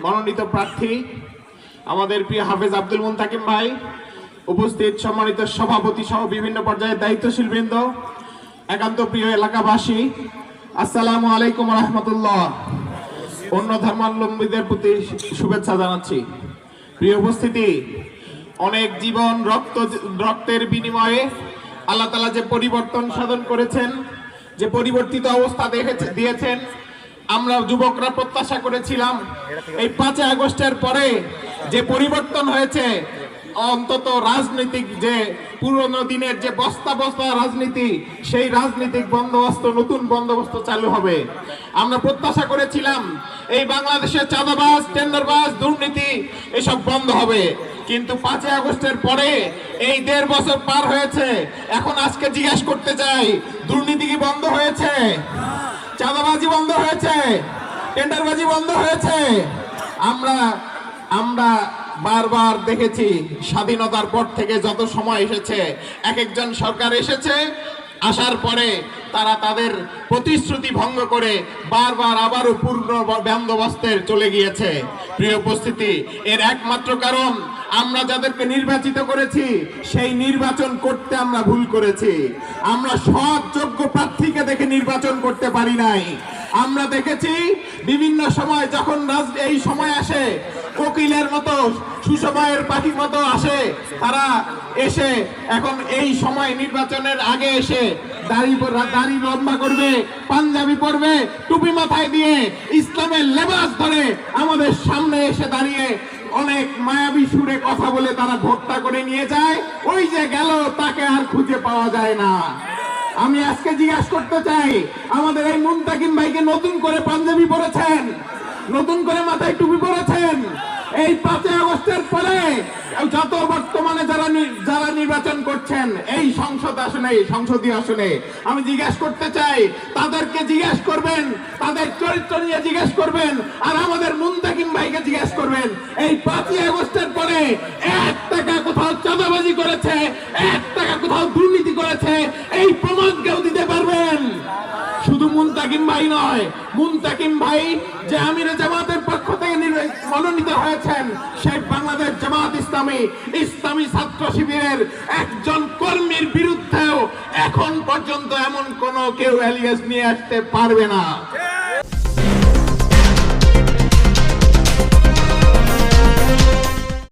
মনোনীত প্রার্থী আমাদের প্রিয় হাফেজ আব্দুল মুনতাকিম ভাই, উপস্থিত সম্মানিত সভাপতি সহ বিভিন্ন পর্যায়ের দায়িত্বশীল বৃন্দ, একান্ত প্রিয় এলাকাবাসী, আসসালামু আলাইকুম রহমতুল্লাহ। অন্য ধর্মাবলম্বীদের প্রতি শুভেচ্ছা জানাচ্ছি। প্রিয় উপস্থিতি, অনেক জীবন রক্তের বিনিময়ে আল্লাহ তাআলা যে পরিবর্তন সাধন করেছেন, যে পরিবর্তিত অবস্থা দিয়েছেন, আমরা যুবকরা প্রত্যাশা করেছিলাম এই 5 আগস্টের পরে যে পরিবর্তন হয়েছে, অন্তত রাজনৈতিক যে পুরনো দিনের যে বস্তা রাজনীতি, সেই রাজনৈতিক বন্দোবস্ত, নতুন বন্দোবস্ত চালু হবে। আমরা প্রত্যাশা করেছিলাম এই বাংলাদেশের চাঁদাবাজ, টেন্ডারবাজ, দুর্নীতি এসব বন্ধ হবে। কিন্তু 5 আগস্টের পরে এই 1.5 বছর পার হয়েছে। এখন আজকে জিজ্ঞাসা করতে চাই, দুর্নীতি কি বন্ধ হয়েছে? চাঁদাবাজি বন্ধ হয়েছে? টেন্ডারবাজি বন্ধ হয়েছে? আমরা বারবার দেখেছি স্বাধীনতার পর থেকে যত সময় এসেছে, এক একজন সরকার এসেছে, আসার পরে তারা তাদের প্রতিশ্রুতি ভঙ্গ করে বারবার আবারও পূর্ণ বন্দোবস্তের চলে গিয়েছে। প্রিয় উপস্থিতি, এর একমাত্র কারণ আমরা যাদেরকে নির্বাচিত করেছি সেই নির্বাচন করতে আমরা ভুল করেছি। আমরা সৎ যোগ্য প্রার্থীকে দেখে নির্বাচন করতে পারি নাই। আমরা দেখেছি বিভিন্ন সময় যখন এই সময় আসে, কোকিলের মতো, সুসময়ের পাখির মতো আসে, তারা এসে এখন এই সময় নির্বাচনের আগে এসে দাড়ি লম্বা করবে, পাঞ্জাবি পরবে, টুপি মাথায় দিয়ে ইসলামের লেবাস ধরে আমাদের সামনে এসে দাঁড়িয়ে অনেক মায়াবী সুরে কথা বলে তারা ভোটটা করে নিয়ে যায়। ওই যে গেল, তাকে আর খুঁজে পাওয়া যায় না। আমি আজকে জিজ্ঞাসা করতে চাই, আমাদের এই মুনতাকিম ভাইকে নতুন করে পাঞ্জাবি পরেছেন, নতুন করে মাথায় টুপি পরেছেন। এই 5 আগস্টের পরে যত বর্তমানে যারা নির্বাচন করছেন এই সংসদীয় আসনে, আমি জিজ্ঞাসা করতে চাই, তাদেরকে জিজ্ঞাসা করবেন, তাদের চরিত্র নিয়ে জিজ্ঞাসা করবেন, আর আমাদের মুনতাকিম ভাইকে জিজ্ঞাসা করবেন, এই 5 আগস্টের পরে 1 টাকা কোথাও চাঁদাবাজি করেছে, 1 টাকা কোথাও দুর্নীতি করেছে, এই প্রমাণ কেউ দিতে পারবেন? শুধু মুনতাকিম ভাই নয়, মুনতাকিম ভাই যে আমিরে জামাতের পক্ষ থেকে মনোনীত হয়েছেন, সেই বাংলাদেশ জামাত ইসলামী ছাত্র শিবিরের একজন কর্মীর বিরুদ্ধেও এখন পর্যন্ত এমন কোন কেউ এলিগেশন নিয়ে আসতে পারবে না।